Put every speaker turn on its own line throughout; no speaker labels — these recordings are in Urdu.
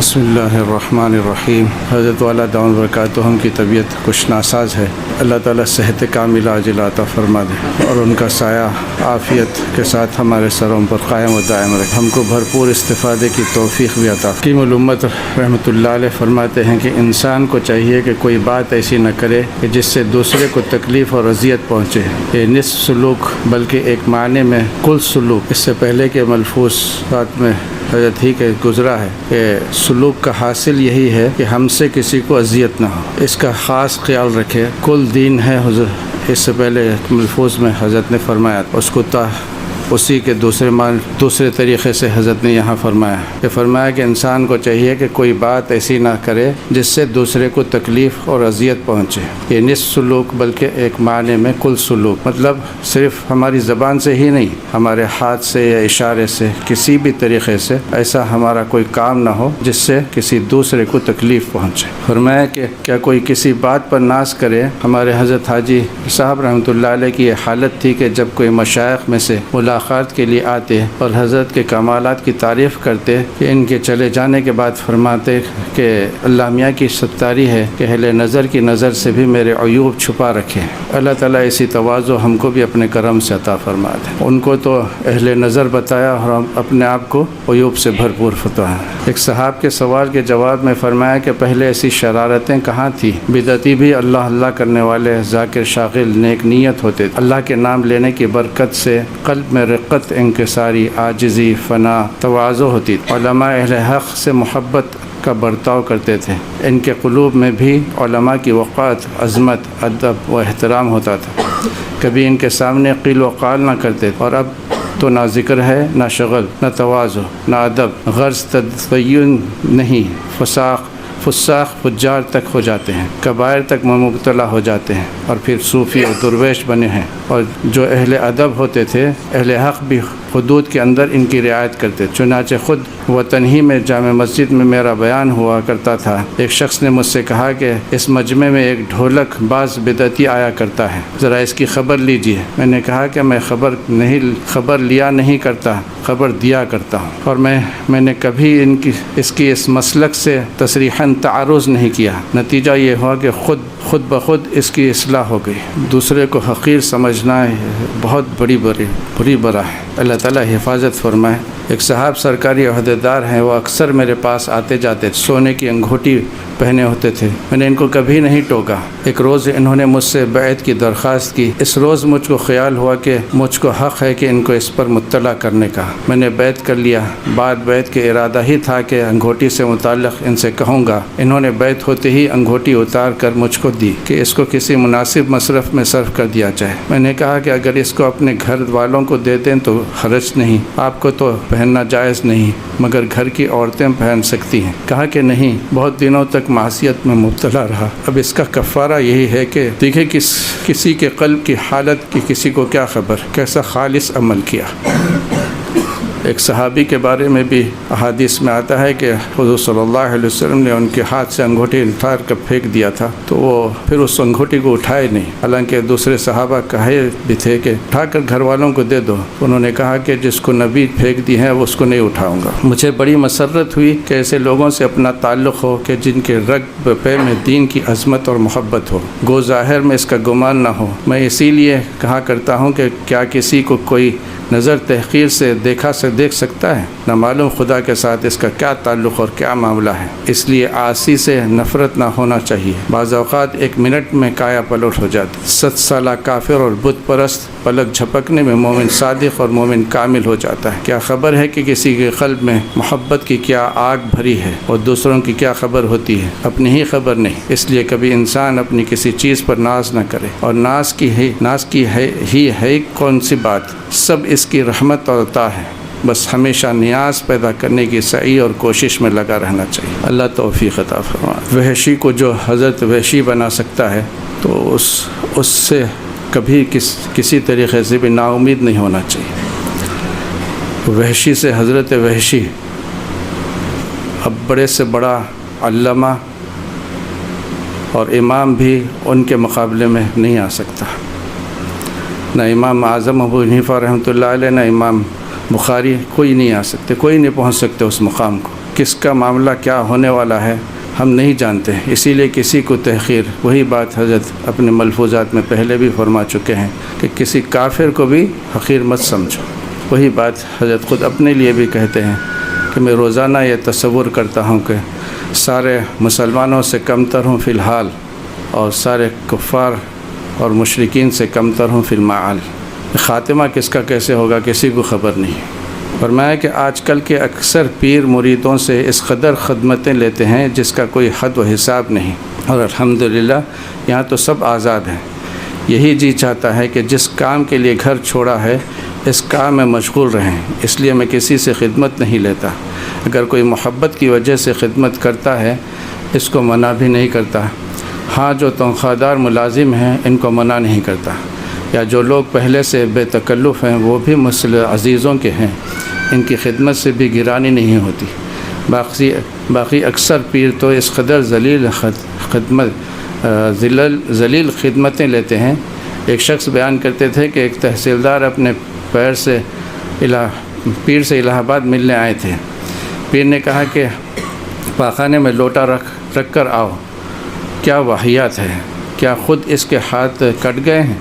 بسم اللہ الرحمن الرحیم۔ حضرت والا دعوت برکاتہم کی طبیعت کچھ ناساز ہے، اللہ تعالیٰ صحت کاملہ عاجلہ عطا فرما دے اور ان کا سایہ عافیت کے ساتھ ہمارے سروں پر قائم و دائم رکھے، ہم کو بھرپور استفادے کی توفیق بھی عطا۔ حکیم الامت رحمۃ اللہ علیہ فرماتے ہیں کہ انسان کو چاہیے کہ کوئی بات ایسی نہ کرے کہ جس سے دوسرے کو تکلیف اور اذیت پہنچے۔ یہ نصف سلوک بلکہ ایک معنی میں کل سلوک، اس سے پہلے کے ملفوظات میں حضرت ہی کے گزرا ہے کہ سلوک کا حاصل یہی ہے کہ ہم سے کسی کو اذیت نہ ہو، اس کا خاص خیال رکھے۔ کل دین ہے حضرت، اس سے پہلے ملفوظ میں حضرت نے فرمایا، اس کو اسی کے دوسرے طریقے سے حضرت نے یہاں فرمایا کہ انسان کو چاہیے کہ کوئی بات ایسی نہ کرے جس سے دوسرے کو تکلیف اور اذیت پہنچے۔ یہ نصف سلوک بلکہ ایک معنی میں کل سلوک، مطلب صرف ہماری زبان سے ہی نہیں، ہمارے ہاتھ سے یا اشارے سے، کسی بھی طریقے سے ایسا ہمارا کوئی کام نہ ہو جس سے کسی دوسرے کو تکلیف پہنچے۔ فرمایا کہ کیا کوئی کسی بات پر ناز کرے۔ ہمارے حضرت حاجی صاحب رحمۃ اللہ علیہ کی یہ حالت تھی کہ جب کوئی مشائخ میں سے ملاقات کے لیے آتے اور حضرت کے کمالات کی تعریف کرتے کہ ان کے چلے جانے کے بعد فرماتے کہ اللہ میاں کی ستاری ہے کہ اہل نظر کی نظر سے بھی میرے عیوب چھپا رکھے۔ اللہ تعالیٰ اسی تواضع ہم کو بھی اپنے کرم سے عطا فرما دے۔ ان کو تو اہل نظر بتایا اور ہم اپنے آپ کو عیوب سے بھرپور فتح۔ ایک صحاب کے سوال کے جواب میں فرمایا کہ پہلے ایسی شرارتیں کہاں تھی، بدعتی بھی اللہ اللہ کرنے والے ذاکر شاغل نیک نیت ہوتے، اللہ کے نام لینے کی برکت سے قلب میں رقت، انکساری، عاجزی، فنا، تواضع ہوتی۔ علماء اہل حق سے محبت کا برتاؤ کرتے تھے، ان کے قلوب میں بھی علماء کی وقار، عظمت، ادب و احترام ہوتا تھا، کبھی ان کے سامنے قیل و قال نہ کرتے۔ اور اب تو نہ ذکر ہے، نہ شغل، نہ تواضع، نہ ادب، غرض تدین نہیں، فساق فجار تک ہو جاتے ہیں، کبائر تک مبتلا ہو جاتے ہیں اور پھر صوفی اور درویش بنے ہیں۔ اور جو اہل ادب ہوتے تھے، اہل حق بھی حدود کے اندر ان کی رعایت کرتے۔ چنانچہ خود وطن ہی میں جامع مسجد میں میرا بیان ہوا کرتا تھا، ایک شخص نے مجھ سے کہا کہ اس مجمع میں ایک ڈھولک باز بدعتی آیا کرتا ہے، ذرا اس کی خبر لیجیے۔ میں نے کہا کہ میں خبر لیا نہیں کرتا، خبر دیا کرتا ہوں، اور میں نے کبھی اس کی اس مسلک سے تصریحاً تعارض نہیں کیا۔ نتیجہ یہ ہوا کہ خود بخود اس کی اصلاح ہو گئی۔ دوسرے کو حقیر سمجھنا بہت بری برا ہے، اللہ تعالیٰ حفاظت فرمائے۔ ایک صاحب سرکاری عہدیدار ہیں، وہ اکثر میرے پاس آتے جاتے، سونے کی انگوٹھی پہنے ہوتے تھے، میں نے ان کو کبھی نہیں ٹوکا۔ ایک روز انہوں نے مجھ سے بیعت کی درخواست کی، اس روز مجھ کو خیال ہوا کہ مجھ کو حق ہے کہ ان کو اس پر مطلع کرنے کا۔ میں نے بیعت کر لیا۔ بعد بیعت کے ارادہ ہی تھا کہ انگوٹھی سے متعلق ان سے کہوں گا۔ انہوں نے بیعت ہوتے ہی انگوٹھی اتار کر مجھ کو دی کہ اس کو کسی مناسب مصرف میں صرف کر دیا جائے۔ میں نے کہا کہ اگر اس کو اپنے گھر والوں کو دے دیں تو حرج نہیں، آپ کو تو پہننا جائز نہیں، مگر گھر کی عورتیں پہن سکتی ہیں۔ کہا کہ نہیں، بہت دنوں تک معصیت میں مبتلا رہا، اب اس کا کفارہ یہی ہے کہ دیکھیں کسی کے قلب کی حالت کی کسی کو کیا خبر، کیسا خالص عمل کیا۔ ایک صحابی کے بارے میں بھی احادیث میں آتا ہے کہ حضور صلی اللہ علیہ وسلم نے ان کے ہاتھ سے انگوٹھی اتار کر پھینک دیا تھا، تو وہ پھر اس انگوٹھی کو اٹھائے نہیں، حالانکہ دوسرے صحابہ کہے بھی تھے کہ اٹھا کر گھر والوں کو دے دو۔ انہوں نے کہا کہ جس کو نبی پھینک دی ہے وہ اس کو نہیں اٹھاؤں گا۔ مجھے بڑی مسرت ہوئی کہ ایسے لوگوں سے اپنا تعلق ہو کہ جن کے رگ پے میں دین کی عظمت اور محبت ہو، گو ظاہر میں اس کا گمان نہ ہو۔ میں اسی لیے کہا کرتا ہوں کہ کیا کسی کو کوئی نظر تحقیر سے دیکھ سکتا ہے، نہ معلوم خدا کے ساتھ اس کا کیا تعلق اور کیا معاملہ ہے۔ اس لیے عاصی سے نفرت نہ ہونا چاہیے۔ بعض اوقات ایک منٹ میں کایا پلٹ ہو جاتی۔ 7 سالہ کافر اور بت پرست پلک جھپکنے میں مومن صادق اور مومن کامل ہو جاتا ہے۔ کیا خبر ہے کہ کسی کے قلب میں محبت کی کیا آگ بھری ہے اور دوسروں کی کیا خبر ہوتی ہے، اپنی ہی خبر نہیں۔ اس لیے کبھی انسان اپنی کسی چیز پر ناز نہ کرے، اور ناز کی ہے کون سی بات، سب اس کی رحمت اور عطا ہے، بس ہمیشہ نیاز پیدا کرنے کی سعی اور کوشش میں لگا رہنا چاہیے۔ اللہ توفیق عطا فرمائے۔ وحشی کو جو حضرت وحشی بنا سکتا ہے تو اس سے کبھی کسی طریقے سے بھی نا امید نہیں ہونا چاہیے۔ وحشی سے حضرت وحشی اب بڑے سے بڑا علامہ اور امام بھی ان کے مقابلے میں نہیں آ سکتا۔ نہ امام اعظم ابو حنیفہ رحمۃ اللہ علیہ، نہ امام بخاری، کوئی نہیں آ سکتے، کوئی نہیں پہنچ سکتے اس مقام کو۔ کس کا معاملہ کیا ہونے والا ہے ہم نہیں جانتے، اسی لیے کسی کو تحقیر، وہی بات حضرت اپنے ملفوظات میں پہلے بھی فرما چکے ہیں کہ کسی کافر کو بھی حقیر مت سمجھو۔ وہی بات حضرت خود اپنے لیے بھی کہتے ہیں کہ میں روزانہ یہ تصور کرتا ہوں کہ سارے مسلمانوں سے کمتر ہوں فی الحال، اور سارے کفار اور مشرکین سے کمتر ہوں فی المعال۔ خاتمہ کس کا کیسے ہوگا کسی کو خبر نہیں۔ فرمایا کہ آج کل کے اکثر پیر مریدوں سے اس قدر خدمتیں لیتے ہیں جس کا کوئی حد و حساب نہیں، اور الحمدللہ یہاں تو سب آزاد ہیں۔ یہی جی چاہتا ہے کہ جس کام کے لیے گھر چھوڑا ہے اس کام میں مشغول رہیں، اس لیے میں کسی سے خدمت نہیں لیتا۔ اگر کوئی محبت کی وجہ سے خدمت کرتا ہے اس کو منع بھی نہیں کرتا۔ ہاں جو تنخواہ دار ملازم ہیں ان کو منع نہیں کرتا، یا جو لوگ پہلے سے بے تکلف ہیں وہ بھی عزیزوں کے ہیں، ان کی خدمت سے بھی گرانی نہیں ہوتی۔ باقی اکثر پیر تو اس قدر ذلیل خدمتیں لیتے ہیں۔ ایک شخص بیان کرتے تھے کہ ایک تحصیلدار اپنے پیر سے پیر سے الہ آباد ملنے آئے تھے۔ پیر نے کہا کہ پاخانے میں لوٹا رکھ کر آؤ۔ کیا واہیات ہے، کیا خود اس کے ہاتھ کٹ گئے ہیں؟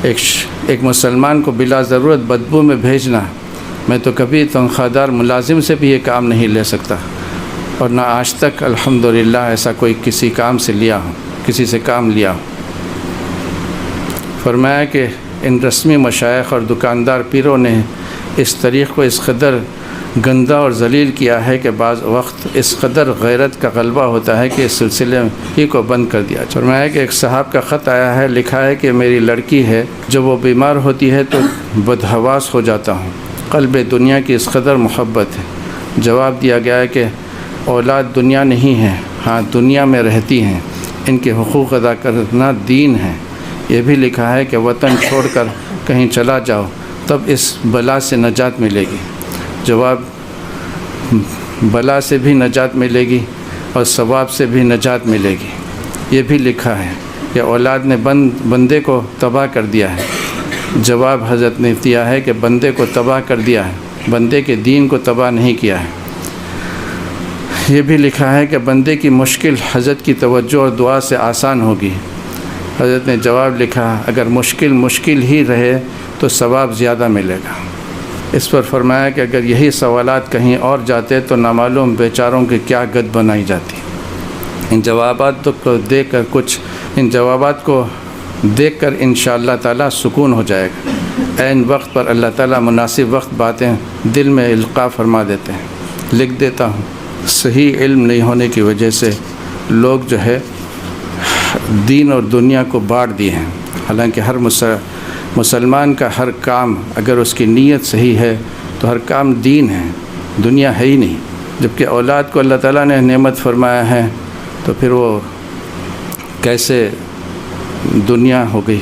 ایک مسلمان کو بلا ضرورت بدبو میں بھیجنا، میں تو کبھی تنخواہ دار ملازم سے بھی یہ کام نہیں لے سکتا، اور نہ آج تک الحمدللہ ایسا کوئی کسی سے کام لیا ہوں۔ فرمایا کہ ان رسمی مشائخ اور دکاندار پیروں نے اس طریق کو اس قدر گندا اور ذلیل کیا ہے کہ بعض وقت اس قدر غیرت کا غلبہ ہوتا ہے کہ اس سلسلے ہی کو بند کر دیا۔ فرمایا کہ ایک صاحب کا خط آیا ہے، لکھا ہے کہ میری لڑکی ہے، جب وہ بیمار ہوتی ہے تو بدحواس ہو جاتا ہوں، قلب دنیا کی اس قدر محبت ہے۔ جواب دیا گیا ہے کہ اولاد دنیا نہیں ہے، ہاں دنیا میں رہتی ہیں، ان کے حقوق ادا کرنا دین ہے۔ یہ بھی لکھا ہے کہ وطن چھوڑ کر کہیں چلا جاؤ تب اس بلا سے نجات ملے گی۔ جواب، بلا سے بھی نجات ملے گی اور ثواب سے بھی نجات ملے گی۔ یہ بھی لکھا ہے کہ اولاد نے بندے کو تباہ کر دیا ہے۔ جواب حضرت نے دیا ہے کہ بندے کو تباہ کر دیا ہے، بندے کے دین کو تباہ نہیں کیا ہے۔ یہ بھی لکھا ہے کہ بندے کی مشکل حضرت کی توجہ اور دعا سے آسان ہوگی۔ حضرت نے جواب لکھا، اگر مشکل ہی رہے تو ثواب زیادہ ملے گا۔ اس پر فرمایا کہ اگر یہی سوالات کہیں اور جاتے تو نامعلوم بیچاروں کی کیا گد بنائی جاتی۔ ان جوابات کو دیکھ کر انشاءاللہ تعالیٰ سکون ہو جائے گا۔ عین وقت پر اللہ تعالیٰ مناسب وقت باتیں دل میں القاء فرما دیتے ہیں۔ لکھ دیتا ہوں، صحیح علم نہیں ہونے کی وجہ سے لوگ جو ہے دین اور دنیا کو بانٹ دیے ہیں، حالانکہ ہر مسلمان کا ہر کام اگر اس کی نیت صحیح ہے تو ہر کام دین ہے، دنیا ہے ہی نہیں۔ جبکہ اولاد کو اللہ تعالیٰ نے نعمت فرمایا ہے تو پھر وہ کیسے دنیا ہو گئی۔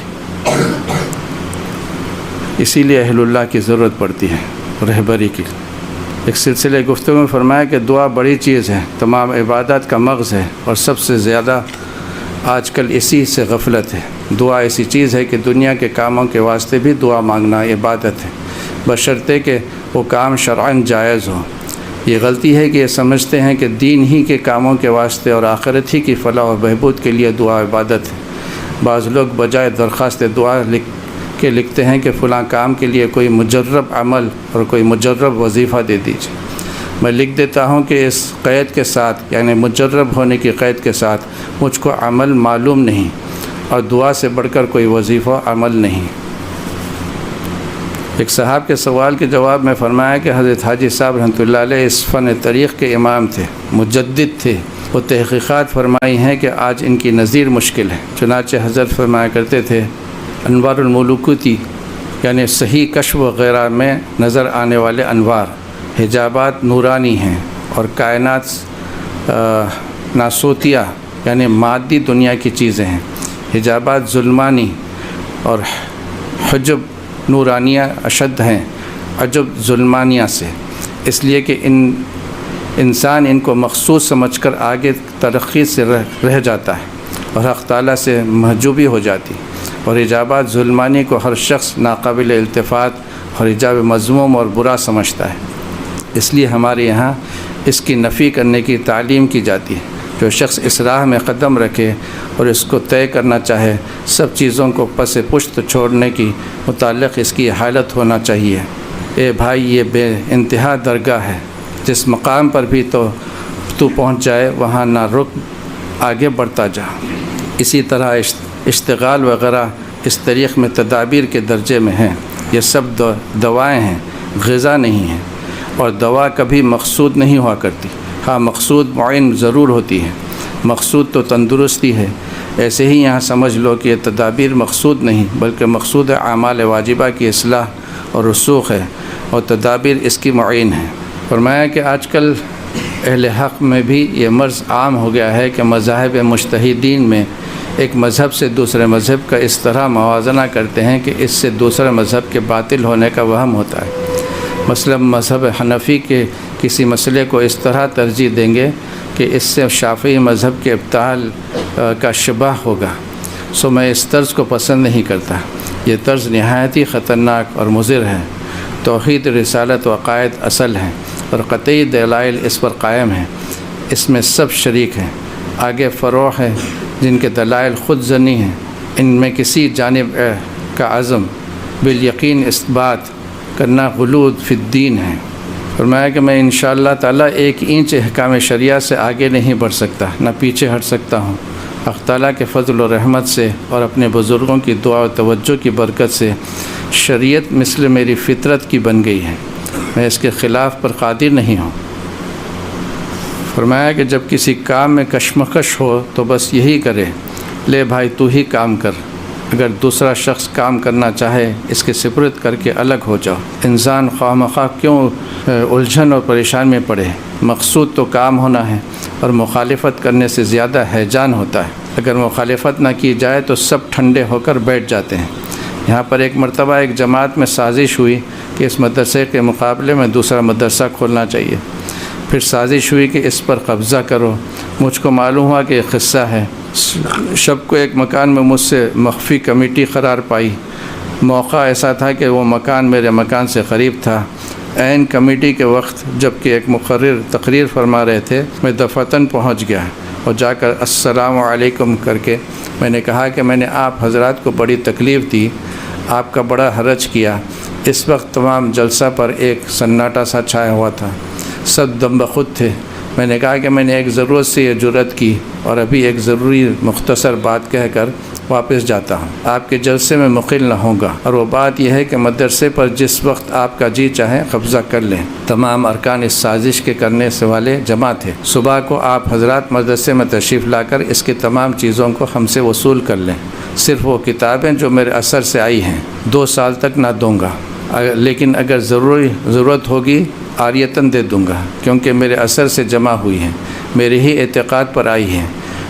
اسی لیے اہل اللہ کی ضرورت پڑتی ہے، رہبری کی۔ ایک سلسلے گفتگو میں فرمایا کہ دعا بڑی چیز ہے، تمام عبادات کا مغز ہے، اور سب سے زیادہ آج کل اسی سے غفلت ہے۔ دعا ایسی چیز ہے کہ دنیا کے کاموں کے واسطے بھی دعا مانگنا عبادت ہے، بشرطے کہ وہ کام شرعاً جائز ہو۔ یہ غلطی ہے کہ یہ سمجھتے ہیں کہ دین ہی کے کاموں کے واسطے اور آخرت ہی کی فلاح و بہبود کے لیے دعا عبادت ہے۔ بعض لوگ بجائے درخواست دعا لکھتے ہیں کہ فلاں کام کے لیے کوئی مجرب عمل اور کوئی مجرب وظیفہ دے دیجیے۔ میں لکھ دیتا ہوں کہ اس قید کے ساتھ، یعنی مجرب ہونے کی قید کے ساتھ، مجھ کو عمل معلوم نہیں، اور دعا سے بڑھ کر کوئی وظیفہ عمل نہیں۔ ایک صاحب کے سوال کے جواب میں فرمایا کہ حضرت حاجی صاحب رحمۃ اللہ علیہ اس فن طریق کے امام تھے، مجدد تھے۔ وہ تحقیقات فرمائی ہیں کہ آج ان کی نظیر مشکل ہے۔ چنانچہ حضرت فرمایا کرتے تھے، انوار الملوکوتی یعنی صحیح کشف وغیرہ میں نظر آنے والے انوار، حجابات نورانی ہیں، اور کائنات ناسوتیہ یعنی مادی دنیا کی چیزیں ہیں۔ حجابات ظلمانی اور حجب نورانیہ اشد ہیں عجب ظلمانیہ سے، اس لیے کہ انسان ان کو مخصوص سمجھ کر آگے ترقی سے رہ جاتا ہے اور حق تعالیٰ سے محجوبی ہو جاتی، اور حجابات ظلمانی کو ہر شخص ناقابل التفات اور حجاب مذموم اور برا سمجھتا ہے۔ اس لیے ہمارے یہاں اس کی نفی کرنے کی تعلیم کی جاتی ہے۔ جو شخص اس راہ میں قدم رکھے اور اس کو طے کرنا چاہے، سب چیزوں کو پس پشت چھوڑنے کی متعلق اس کی حالت ہونا چاہیے۔ اے بھائی، یہ بے انتہا درگاہ ہے، جس مقام پر بھی تو پہنچ جائے وہاں نہ رک، آگے بڑھتا جا۔ اسی طرح اشتغال وغیرہ اس طریق میں تدابیر کے درجے میں ہیں۔ یہ سب دوائیں ہیں، غذا نہیں ہیں، اور دوا کبھی مقصود نہیں ہوا کرتی۔ ہاں، مقصود معین ضرور ہوتی ہے، مقصود تو تندرستی ہے۔ ایسے ہی یہاں سمجھ لو کہ یہ تدابیر مقصود نہیں بلکہ مقصود اعمال واجبہ کی اصلاح اور رسوخ ہے، اور تدابیر اس کی معین ہے۔ فرمایا کہ آج کل اہل حق میں بھی یہ مرض عام ہو گیا ہے کہ مذاہب مجتہدین میں ایک مذہب سے دوسرے مذہب کا اس طرح موازنہ کرتے ہیں کہ اس سے دوسرے مذہب کے باطل ہونے کا وہم ہوتا ہے۔ مثلا مذہب حنفی کے کسی مسئلے کو اس طرح ترجیح دیں گے کہ اس سے شافعی مذہب کے ابطال کا شبہ ہوگا، سو میں اس طرز کو پسند نہیں کرتا۔ یہ طرز نہایت ہی خطرناک اور مضر ہے۔ توحید، رسالت و عقائد اصل ہیں اور قطعی دلائل اس پر قائم ہیں، اس میں سب شریک ہیں۔ آگے فروع ہیں جن کے دلائل خود ظنی ہیں، ان میں کسی جانب کا عزم بالیقین اثبات کرنا غلو فی الدین ہے۔ فرمایا کہ میں انشاءاللہ تعالیٰ ایک انچ احکام شریعہ سے آگے نہیں بڑھ سکتا، نہ پیچھے ہٹ سکتا ہوں۔ حق تعالیٰ کے فضل و رحمت سے اور اپنے بزرگوں کی دعا و توجہ کی برکت سے شریعت مثل میری فطرت کی بن گئی ہے، میں اس کے خلاف پر قادر نہیں ہوں۔ فرمایا کہ جب کسی کام میں کشمکش ہو تو بس یہی کرے، لے بھائی تو ہی کام کر، اگر دوسرا شخص کام کرنا چاہے اس کے سپرد کر کے الگ ہو جاؤ۔ انسان خواہ مخواہ کیوں الجھن اور پریشان میں پڑے، مقصود تو کام ہونا ہے، اور مخالفت کرنے سے زیادہ ہیجان ہوتا ہے۔ اگر مخالفت نہ کی جائے تو سب ٹھنڈے ہو کر بیٹھ جاتے ہیں۔ یہاں پر ایک مرتبہ ایک جماعت میں سازش ہوئی کہ اس مدرسے کے مقابلے میں دوسرا مدرسہ کھولنا چاہیے۔ پھر سازش ہوئی کہ اس پر قبضہ کرو۔ مجھ کو معلوم ہوا کہ ایک قصہ ہے۔ شب کو ایک مکان میں مجھ سے مخفی کمیٹی قرار پائی۔ موقع ایسا تھا کہ وہ مکان میرے مکان سے قریب تھا۔ عین کمیٹی کے وقت جب کہ ایک مقرر تقریر فرما رہے تھے، میں دفعتاً پہنچ گیا اور جا کر السلام علیکم کر کے میں نے کہا کہ میں نے آپ حضرات کو بڑی تکلیف دی، آپ کا بڑا حرج کیا۔ اس وقت تمام جلسہ پر ایک سناٹا سا چھایا ہوا تھا، سب دم بخود تھے۔ میں نے کہا کہ میں نے ایک ضرورت سے یہ جرأت کی اور ابھی ایک ضروری مختصر بات کہہ کر واپس جاتا ہوں، آپ کے جلسے میں مقل نہ ہوں گا، اور وہ بات یہ ہے کہ مدرسے پر جس وقت آپ کا جی چاہے قبضہ کر لیں۔ تمام ارکان اس سازش کے کرنے سے والے جمع تھے۔ صبح کو آپ حضرات مدرسے میں تشریف لا کر اس کی تمام چیزوں کو ہم سے وصول کر لیں، صرف وہ کتابیں جو میرے اثر سے آئی ہیں 2 سال تک نہ دوں گا، لیکن اگر ضرورت ہوگی عاریتاً دے دوں گا، کیونکہ میرے اثر سے جمع ہوئی ہیں، میرے ہی اعتقاد پر آئی ہیں۔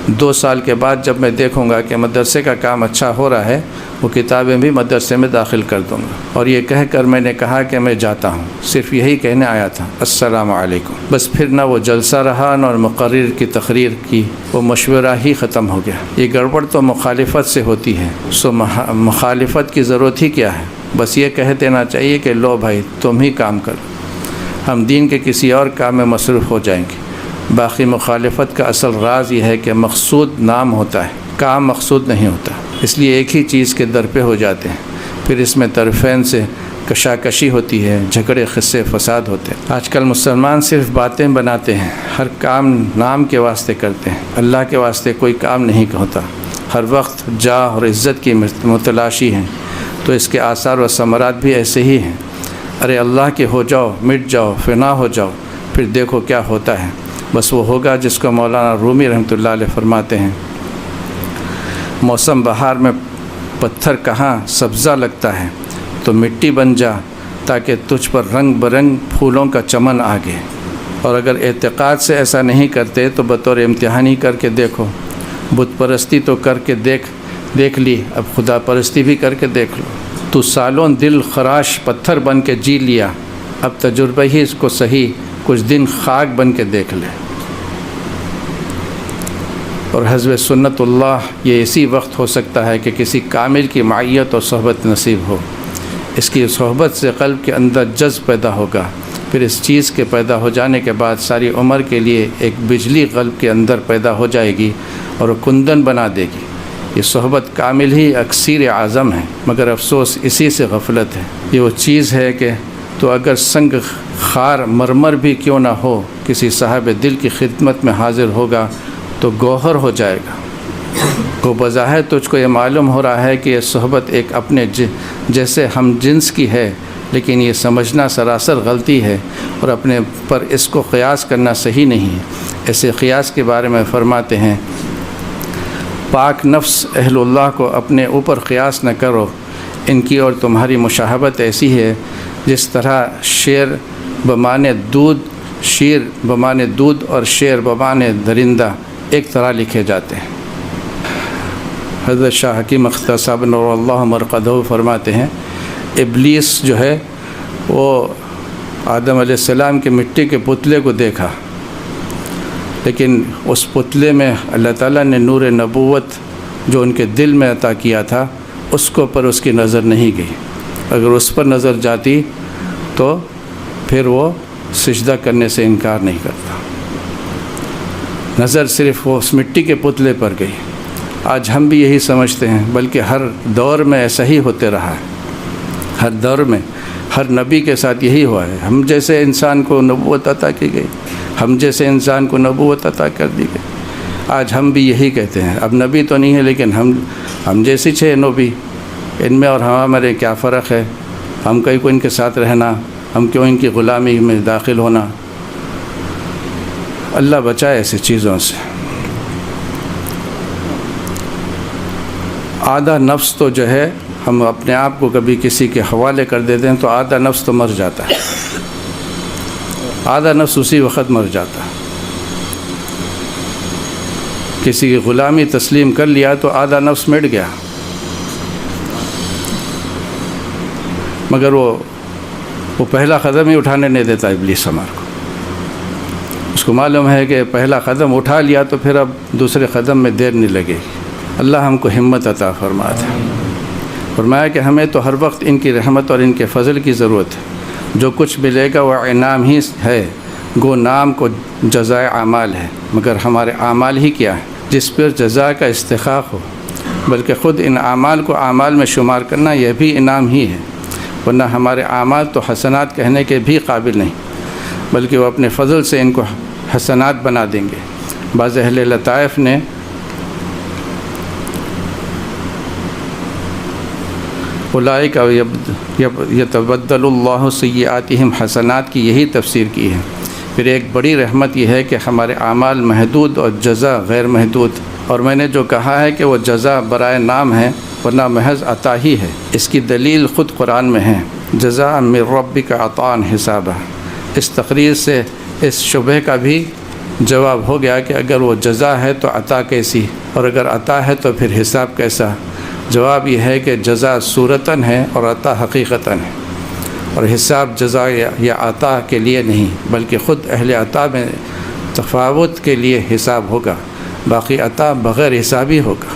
2 سال کے بعد جب میں دیکھوں گا کہ مدرسے کا کام اچھا ہو رہا ہے، وہ کتابیں بھی مدرسے میں داخل کر دوں گا۔ اور یہ کہہ کر میں نے کہا کہ میں جاتا ہوں، صرف یہی کہنے آیا تھا، السلام علیکم۔ بس پھر نہ وہ جلسہ رہا نہ مقرر کی تقریر کی، وہ مشورہ ہی ختم ہو گیا۔ یہ گڑبڑ تو مخالفت سے ہوتی ہے، سو مخالفت کی ضرورت ہی کیا ہے؟ بس یہ کہہ دینا چاہیے کہ لو بھائی تم ہی کام کرو، ہم دین کے کسی اور کام میں مصروف ہو جائیں گے۔ باقی مخالفت کا اصل راز یہ ہے کہ مقصود نام ہوتا ہے، کام مقصود نہیں ہوتا، اس لیے ایک ہی چیز کے در پہ ہو جاتے ہیں، پھر اس میں طرفین سے کشاکشی ہوتی ہے، جھگڑے قصے فساد ہوتے ہیں۔ آج کل مسلمان صرف باتیں بناتے ہیں، ہر کام نام کے واسطے کرتے ہیں، اللہ کے واسطے کوئی کام نہیں ہوتا، ہر وقت جاہ اور عزت کی متلاشی ہیں، تو اس کے آثار و ثمرات بھی ایسے ہی ہیں۔ ارے اللہ کے ہو جاؤ، مٹ جاؤ، فنا ہو جاؤ، پھر دیکھو کیا ہوتا ہے۔ بس وہ ہوگا جس کو مولانا رومی رحمۃ اللہ علیہ فرماتے ہیں، موسم بہار میں پتھر کہاں سبزہ لگتا ہے، تو مٹی بن جا تاکہ تجھ پر رنگ برنگ پھولوں کا چمن آگے۔ اور اگر اعتقاد سے ایسا نہیں کرتے تو بطور امتحان ہی کر کے دیکھو۔ بت پرستی تو کر کے دیکھ لی، اب خدا پرستی بھی کر کے دیکھ لو۔ تو سالوں دل خراش پتھر بن کے جی لیا، اب تجربہ ہی اس کو صحیح کچھ دن خاک بن کے دیکھ لے۔ اور حزب سنت اللہ یہ اسی وقت ہو سکتا ہے کہ کسی کامل کی معیت اور صحبت نصیب ہو، اس کی صحبت سے قلب کے اندر جذب پیدا ہوگا، پھر اس چیز کے پیدا ہو جانے کے بعد ساری عمر کے لیے ایک بجلی قلب کے اندر پیدا ہو جائے گی اور وہ کندن بنا دے گی۔ یہ صحبت کامل ہی اکثیر اعظم ہے، مگر افسوس اسی سے غفلت ہے۔ یہ وہ چیز ہے کہ تو اگر سنگ خار مرمر بھی کیوں نہ ہو، کسی صاحب دل کی خدمت میں حاضر ہوگا تو گوہر ہو جائے گا۔ وہ بظاہر تجھ کو یہ معلوم ہو رہا ہے کہ یہ صحبت ایک اپنے جیسے ہم جنس کی ہے، لیکن یہ سمجھنا سراسر غلطی ہے اور اپنے پر اس کو قیاس کرنا صحیح نہیں ہے۔ ایسے قیاس کے بارے میں فرماتے ہیں، پاک نفس اہل اللہ کو اپنے اوپر قیاس نہ کرو، ان کی اور تمہاری مشابہت ایسی ہے جس طرح شیر بمانے دودھ اور شیر بمانے درندہ ایک طرح لکھے جاتے ہیں۔ حضرت شاہ حکیم اختر صاحب نور اللہ مرقدہ فرماتے ہیں، ابلیس جو ہے وہ آدم علیہ السلام کے مٹی کے پتلے کو دیکھا، لیکن اس پتلے میں اللہ تعالیٰ نے نور نبوت جو ان کے دل میں عطا کیا تھا اس کو پر اس کی نظر نہیں گئی۔ اگر اس پر نظر جاتی تو پھر وہ سجدہ کرنے سے انکار نہیں کرتا۔ نظر صرف وہ اس مٹی کے پتلے پر گئی۔ آج ہم بھی یہی سمجھتے ہیں، بلکہ ہر دور میں ایسا ہی ہوتے رہا ہے۔ ہر دور میں ہر نبی کے ساتھ یہی ہوا ہے۔ ہم جیسے انسان کو نبوت عطا کی گئی، ہم جیسے انسان کو نبوت عطا کر دی گئی۔ آج ہم بھی یہی کہتے ہیں، اب نبی تو نہیں ہے لیکن ہم جیسی چھ نبی، ان میں اور ہمارے کیا فرق ہے؟ ہم کہیں کو ان کے ساتھ رہنا، ہم کیوں ان کی غلامی میں داخل ہونا؟ اللہ بچائے ایسی چیزوں سے۔ آدھا نفس تو جو ہے، ہم اپنے آپ کو کبھی کسی کے حوالے کر دیتے ہیں تو آدھا نفس تو مر جاتا ہے، آدھا نفس اسی وقت مر جاتا ہے۔ کسی کی غلامی تسلیم کر لیا تو آدھا نفس مٹ گیا، مگر وہ پہلا قدم ہی اٹھانے نہیں دیتا ابلیس ہمارے کو۔ اس کو معلوم ہے کہ پہلا قدم اٹھا لیا تو پھر اب دوسرے قدم میں دیر نہیں لگے گی۔ اللہ ہم کو ہمت عطا فرمائے۔ فرمایا کہ ہمیں تو ہر وقت ان کی رحمت اور ان کے فضل کی ضرورت ہے۔ جو کچھ ملے گا وہ انعام ہی ہے، گو نام کو جزائے اعمال ہے، مگر ہمارے اعمال ہی کیا ہے جس پر جزا کا استحقاق ہو؟ بلکہ خود ان اعمال کو اعمال میں شمار کرنا یہ بھی انعام ہی ہے، ورنہ ہمارے اعمال تو حسنات کہنے کے بھی قابل نہیں، بلکہ وہ اپنے فضل سے ان کو حسنات بنا دیں گے۔ بعض اہل لطائف نے اولئک یتبدل اللہ سیئاتہم حسنات کی یہی تفسیر کی ہے۔ پھر ایک بڑی رحمت یہ ہے کہ ہمارے اعمال محدود اور جزا غیر محدود، اور میں نے جو کہا ہے کہ وہ جزا برائے نام ہے ورنہ محض عطا ہی ہے، اس کی دلیل خود قرآن میں ہے، جزاء من ربک عطاء حسابا۔ اس تقریر سے اس شبہ کا بھی جواب ہو گیا کہ اگر وہ جزا ہے تو عطا کیسی، اور اگر عطا ہے تو پھر حساب کیسا؟ جواب یہ ہے کہ جزا صورتاً ہے اور عطا حقیقتاً ہے، اور حساب جزا یا عطا کے لیے نہیں بلکہ خود اہل عطا میں تفاوت کے لیے حساب ہوگا، باقی عطا بغیر حسابی ہوگا۔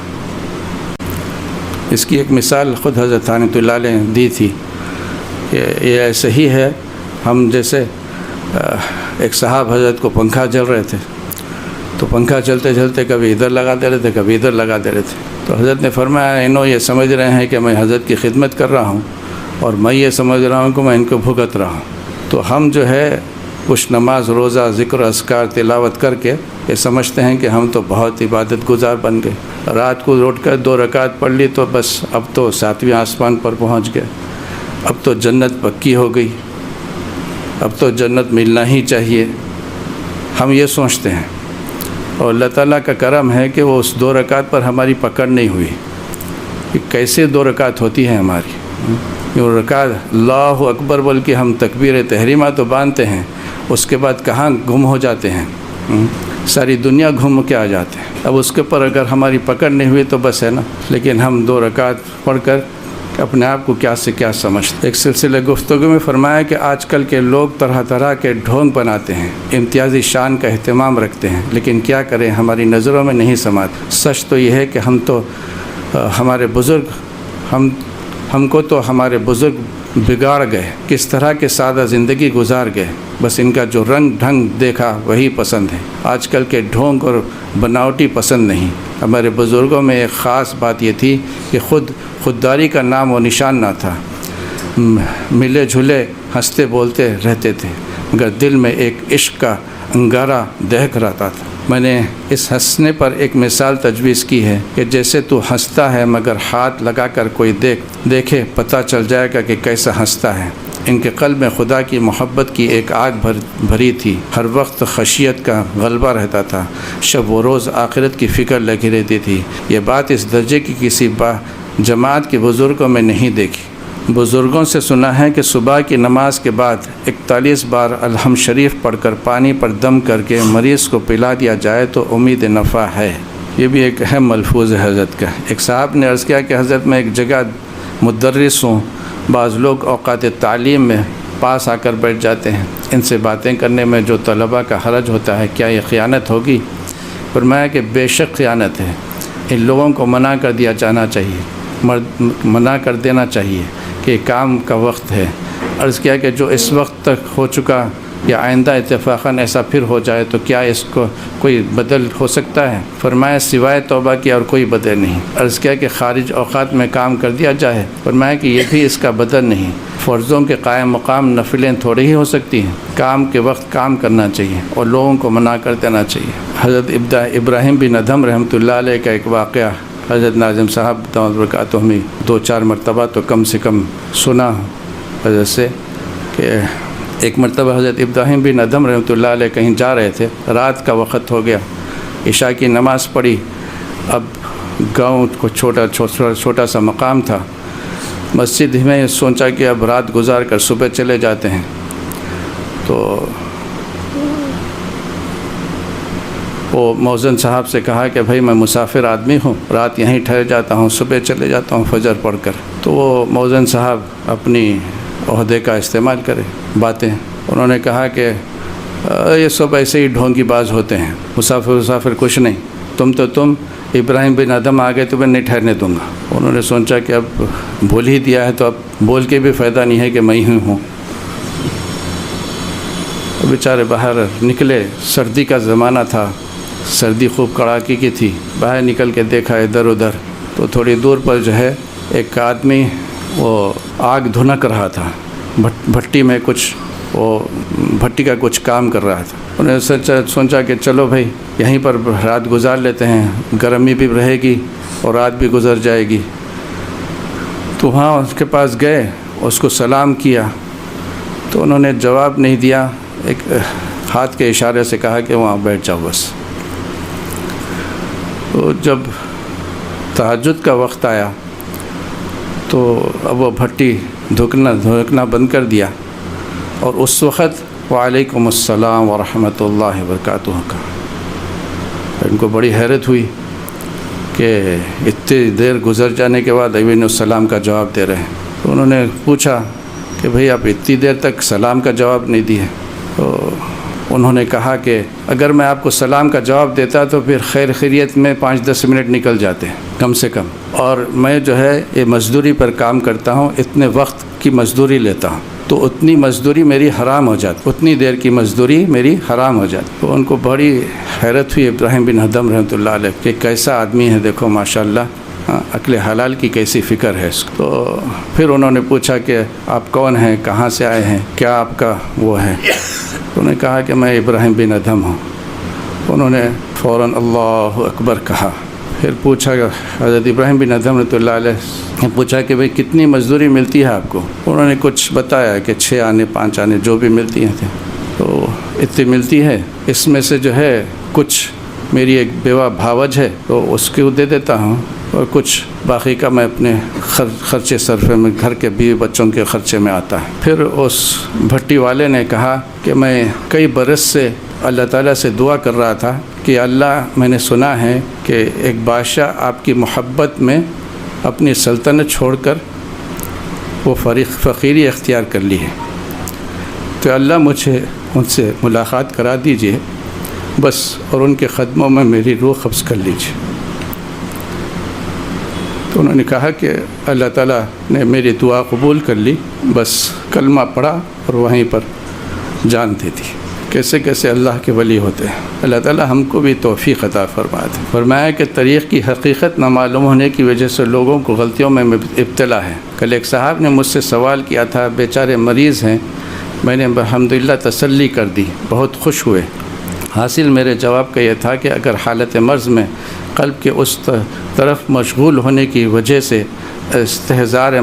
اس کی ایک مثال خود حضرت رحمۃ اللہ علیہ نے دی تھی کہ یہ ایسے ہی ہے، ہم جیسے ایک صاحب حضرت کو پنکھا چل رہے تھے، تو پنکھا چلتے چلتے کبھی ادھر لگا دے رہے تھے کبھی ادھر لگا دے رہے تھے، تو حضرت نے فرمایا انہوں یہ سمجھ رہے ہیں کہ میں حضرت کی خدمت کر رہا ہوں اور میں یہ سمجھ رہا ہوں کہ میں ان کو بھگت رہا ہوں۔ تو ہم جو ہے کچھ نماز روزہ ذکر اذکار تلاوت کر کے یہ سمجھتے ہیں کہ ہم تو بہت عبادت گزار بن گئے، رات کو اٹھ کر 2 رکعت پڑھ لی تو بس اب تو 7ویں آسمان پر پہنچ گئے، اب تو جنت پکی ہو گئی، اب تو جنت ملنا ہی چاہیے، ہم یہ سوچتے ہیں۔ اور اللہ تعالیٰ کا کرم ہے کہ وہ اس 2 رکعت پر ہماری پکڑ نہیں ہوئی کہ کیسے 2 رکعت ہوتی ہیں ہماری۔ یہ رکعت اللہ اکبر بول کے ہم تکبیر تحریمہ تو باندھتے ہیں، اس کے بعد کہاں گم ہو جاتے ہیں، ساری دنیا گھوم کے آ جاتے ہیں۔ اب اس کے پر اگر ہماری پکڑ نہیں ہوئی تو بس ہے نا، لیکن ہم 2 رکعت پڑھ کر اپنے آپ کو کیا سے کیا سمجھتے۔ ایک سلسلہ گفتگو میں فرمایا کہ آج کل کے لوگ طرح طرح کے ڈھونگ بناتے ہیں، امتیازی شان کا اہتمام رکھتے ہیں، لیکن کیا کریں ہماری نظروں میں نہیں سماتے۔ سچ تو یہ ہے کہ ہم کو تو ہمارے بزرگ بگاڑ گئے، کس طرح کے سادہ زندگی گزار گئے، بس ان کا جو رنگ ڈھنگ دیکھا وہی پسند ہے، آج کل کے ڈھونگ اور بناوٹی پسند نہیں۔ ہمارے بزرگوں میں ایک خاص بات یہ تھی کہ خودداری کا نام و نشان نہ تھا، ملے جھلے ہنستے بولتے رہتے تھے، مگر دل میں ایک عشق کا انگارہ دہک رہتا تھا۔ میں نے اس ہنسنے پر ایک مثال تجویز کی ہے کہ جیسے تو ہنستا ہے مگر ہاتھ لگا کر کوئی دیکھے پتہ چل جائے گا کہ کیسا ہنستا ہے۔ ان کے قلب میں خدا کی محبت کی ایک آگ بھری تھی، ہر وقت خشیت کا غلبہ رہتا تھا، شب و روز آخرت کی فکر لگی رہتی تھی۔ یہ بات اس درجے کی کسی جماعت کے بزرگوں میں نہیں دیکھی۔ بزرگوں سے سنا ہے کہ صبح کی نماز کے بعد 41 بار الحمد شریف پڑھ کر پانی پر دم کر کے مریض کو پلا دیا جائے تو امید نفع ہے۔ یہ بھی ایک اہم ملفوظ ہے حضرت کا۔ ایک صاحب نے عرض کیا کہ حضرت میں ایک جگہ مدرس ہوں، بعض لوگ اوقات تعلیم میں پاس آ کر بیٹھ جاتے ہیں، ان سے باتیں کرنے میں جو طلباء کا حرج ہوتا ہے، کیا یہ خیانت ہوگی؟ فرمایا کہ بے شک خیانت ہے، ان لوگوں کو منع کر دیا جانا چاہیے، منع کر دینا چاہیے کہ کام کا وقت ہے۔ عرض کیا کہ جو اس وقت تک ہو چکا یا آئندہ اتفاقاً ایسا پھر ہو جائے تو کیا اس کو کوئی بدل ہو سکتا ہے؟ فرمایا سوائے توبہ کی اور کوئی بدل نہیں۔ عرض کیا کہ خارج اوقات میں کام کر دیا جائے؟ فرمایا کہ یہ بھی اس کا بدل نہیں، فرضوں کے قائم مقام نفلیں تھوڑی ہی ہو سکتی ہیں، کام کے وقت کام کرنا چاہیے اور لوگوں کو منع کر دینا چاہیے۔ حضرت ابراہیم بن ادھم رحمۃ اللہ علیہ کا ایک واقعہ حضرت ناظم صاحب دامت برکاتہ ہمیں 2-4 مرتبہ تو کم سے کم سنا حضرت سے کہ ایک مرتبہ حضرت ابراہیم بن ادھم رحمۃ اللہ علیہ کہیں جا رہے تھے، رات کا وقت ہو گیا، عشاء کی نماز پڑھی، اب گاؤں کو چھوٹا سا مقام تھا، مسجد میں سوچا کہ اب رات گزار کر صبح چلے جاتے ہیں، تو وہ مؤذن صاحب سے کہا کہ بھائی میں مسافر آدمی ہوں، رات یہیں ٹھہر جاتا ہوں، صبح چلے جاتا ہوں فجر پڑھ کر۔ تو وہ مؤذن صاحب اپنی عہدے کا استعمال کرے باتیں، انہوں نے کہا کہ یہ سب ایسے ہی ڈھونگی باز ہوتے ہیں، مسافر کچھ نہیں، تم ابراہیم بن ادھم آ گئے تو میں نہیں ٹھہرنے دوں گا۔ انہوں نے سوچا کہ اب بھول ہی دیا ہے تو اب بول کے بھی فائدہ نہیں ہے کہ میں ہی ہوں۔ بیچارے باہر نکلے، سردی کا زمانہ تھا، سردی خوب کڑاکی کی تھی، باہر نکل کے دیکھا ادھر ادھر تو تھوڑی دور پر جو ہے ایک آدمی وہ آگ دھنک رہا تھا، بھٹی میں کچھ وہ بھٹی کا کچھ کام کر رہا تھا۔ انہوں نے سوچا کہ چلو بھائی یہیں پر رات گزار لیتے ہیں، گرمی بھی رہے گی اور رات بھی گزر جائے گی۔ تو وہاں اس کے پاس گئے، اس کو سلام کیا تو انہوں نے جواب نہیں دیا، ایک ہاتھ کے اشارے سے کہا کہ وہاں بیٹھ جاؤ بس۔ تو جب تہجد کا وقت آیا تو اب وہ بھٹی دھکنا بند کر دیا اور اس وقت وعلیکم السلام ورحمۃ اللہ وبرکاتہ کا۔ ان کو بڑی حیرت ہوئی کہ اتنی دیر گزر جانے کے بعد ابھی السلام کا جواب دے رہے ہیں۔ تو انہوں نے پوچھا کہ بھئی آپ اتنی دیر تک سلام کا جواب نہیں دیے؟ تو انہوں نے کہا کہ اگر میں آپ کو سلام کا جواب دیتا تو پھر خیر خیریت میں 5-10 منٹ نکل جاتے کم سے کم، اور میں جو ہے یہ مزدوری پر کام کرتا ہوں، اتنے وقت کی مزدوری لیتا ہوں تو اتنی مزدوری میری حرام ہو جاتی، اتنی دیر کی مزدوری میری حرام ہو جاتی۔ تو ان کو بڑی حیرت ہوئی ابراہیم بن ادھم رحمۃ اللہ علیہ کہ کیسا آدمی ہے، دیکھو ماشاءاللہ، عقل حلال کی کیسی فکر ہے اس کو۔ تو پھر انہوں نے پوچھا کہ آپ کون ہیں، کہاں سے آئے ہیں، کیا آپ کا وہ ہے؟ انہوں نے کہا کہ میں ابراہیم بن ادھم ہوں۔ انہوں نے فوراً اللہ اکبر کہا۔ پھر پوچھا حضرت ابراہیم بن ادھم رحمۃ اللہ علیہ نے پوچھا کہ بھئی کتنی مزدوری ملتی ہے آپ کو؟ انہوں نے کچھ بتایا کہ 6 آنے 5 آنے جو بھی ملتی ہیں تھے، تو اتنی ملتی ہے، اس میں سے جو ہے کچھ میری ایک بیوہ بھاوج ہے تو اس کو دے دیتا ہوں، اور کچھ باقی کا میں اپنے خرچے صرفے میں گھر کے بیوی بچوں کے خرچے میں آتا ہے۔ پھر اس بھٹی والے نے کہا کہ میں کئی برس سے اللہ تعالیٰ سے دعا کر رہا تھا کہ اللہ، میں نے سنا ہے کہ ایک بادشاہ آپ کی محبت میں اپنی سلطنت چھوڑ کر وہ فقیری اختیار کر لی ہے، تو اللہ مجھے ان سے ملاقات کرا دیجئے بس، اور ان کے قدموں میں میری روح قبض کر لیجئے۔ تو انہوں نے کہا کہ اللہ تعالیٰ نے میری دعا قبول کر لی، بس کلمہ پڑھا اور وہیں پر جان دے دی۔ کیسے کیسے اللہ کے ولی ہوتے ہیں۔ اللہ تعالیٰ ہم کو بھی توفیق عطا فرمائے۔ فرمایا کہ طریق کی حقیقت نہ معلوم ہونے کی وجہ سے لوگوں کو غلطیوں میں ابتلا ہے۔ کل ایک صاحب نے مجھ سے سوال کیا تھا، بیچارے مریض ہیں، میں نے الحمدللہ تسلی کر دی، بہت خوش ہوئے۔ حاصل میرے جواب کا یہ تھا کہ اگر حالت مرض میں قلب کے اس طرف مشغول ہونے کی وجہ سے استحضار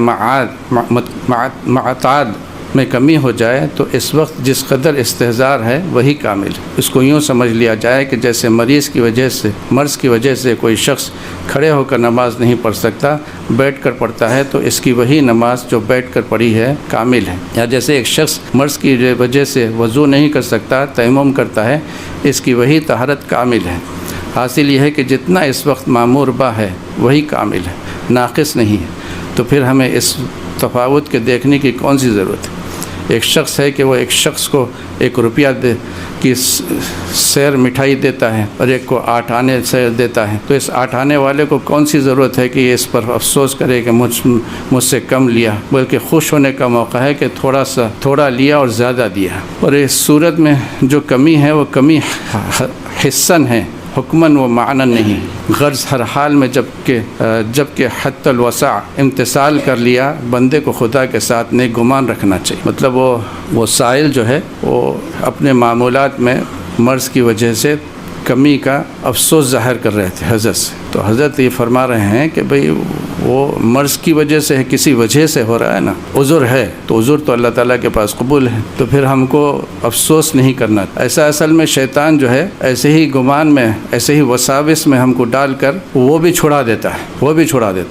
معتاد میں کمی ہو جائے تو اس وقت جس قدر استحضار ہے وہی کامل۔ اس کو یوں سمجھ لیا جائے کہ جیسے مرض کی وجہ سے کوئی شخص کھڑے ہو کر نماز نہیں پڑھ سکتا، بیٹھ کر پڑھتا ہے تو اس کی وہی نماز جو بیٹھ کر پڑھی ہے کامل ہے۔ یا جیسے ایک شخص مرض کی وجہ سے وضو نہیں کر سکتا، تیمم کرتا ہے، اس کی وہی طہارت کامل ہے۔ حاصل یہ ہے کہ جتنا اس وقت معمور با ہے وہی کامل ہے، ناقص نہیں ہے۔ تو پھر ہمیں اس تفاوت کے دیکھنے کی کون سی ضرورت ہے؟ ایک شخص ہے کہ وہ ایک شخص کو 1 روپیہ کی سیر مٹھائی دیتا ہے اور ایک کو 8 آنے سیر دیتا ہے، تو اس 8 آنے والے کو کون سی ضرورت ہے کہ یہ اس پر افسوس کرے کہ مجھ سے کم لیا، بلکہ خوش ہونے کا موقع ہے کہ تھوڑا لیا اور زیادہ دیا۔ اور اس صورت میں جو کمی ہے وہ کمی حسن ہے، حکماً و معنی نہیں۔ غرض ہر حال میں جبکہ حتی الوسع امتثال کر لیا، بندے کو خدا کے ساتھ نیک گمان رکھنا چاہیے۔ مطلب وہ سائل جو ہے وہ اپنے معمولات میں مرض کی وجہ سے کمی کا افسوس ظاہر کر رہے تھے حضرت سے، تو حضرت یہ فرما رہے ہیں کہ بھئی وہ مرض کی وجہ سے ہے، کسی وجہ سے ہو رہا ہے نا، عذر ہے تو عذر تو اللہ تعالیٰ کے پاس قبول ہے، تو پھر ہم کو افسوس نہیں کرنا۔ ایسا اصل میں شیطان جو ہے ایسے ہی گمان میں، ایسے ہی وساوس میں ہم کو ڈال کر وہ بھی چھڑا دیتا ہے،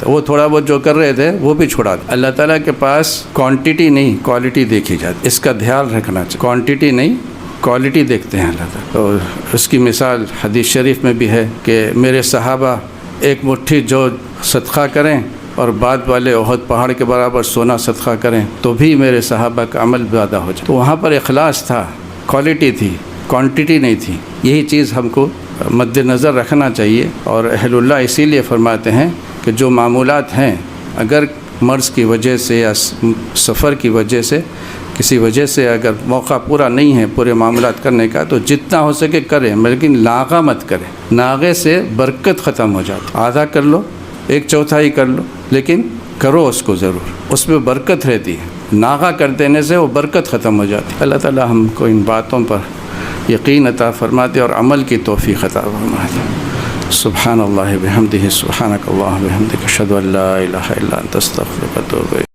وہ تھوڑا بہت جو کر رہے تھے وہ بھی چھڑا دیتا۔ اللہ تعالیٰ کے پاس کوانٹٹی نہیں کوالٹی دیکھی جاتی، اس کا دھیان رکھنا چاہیے۔ کوانٹٹی نہیں کوالٹی دیکھتے ہیں اللہ تعالیٰ۔ تو اس کی مثال حدیث شریف میں بھی ہے کہ میرے صحابہ 1 مٹھی جو صدقہ کریں اور بعد والے احد پہاڑ کے برابر سونا صدقہ کریں تو بھی میرے صحابہ کا عمل زیادہ ہو جائے۔ تو وہاں پر اخلاص تھا، کوالٹی تھی، کوانٹٹی نہیں تھی۔ یہی چیز ہم کو مد نظر رکھنا چاہیے۔ اور اہل اللہ اسی لیے فرماتے ہیں کہ جو معمولات ہیں، اگر مرض کی وجہ سے یا سفر کی وجہ سے کسی وجہ سے اگر موقع پورا نہیں ہے پورے معاملات کرنے کا، تو جتنا ہو سکے کریں، لیکن لاغا مت کریں۔ ناغے سے برکت ختم ہو جاتی، آدھا کر لو، 1/4 کر لو، لیکن کرو اس کو ضرور، اس میں برکت رہتی ہے۔ ناغا کر دینے سے وہ برکت ختم ہو جاتی ہے۔ اللہ تعالی ہم کو ان باتوں پر یقین عطا فرماتے اور عمل کی توفیق عطا فرماتے۔ سبحان اللہ بحمدہ، سبحانک اللہم بحمدک، اشہد ان لا الہ الا انت، استغفرک و اتوب الیک۔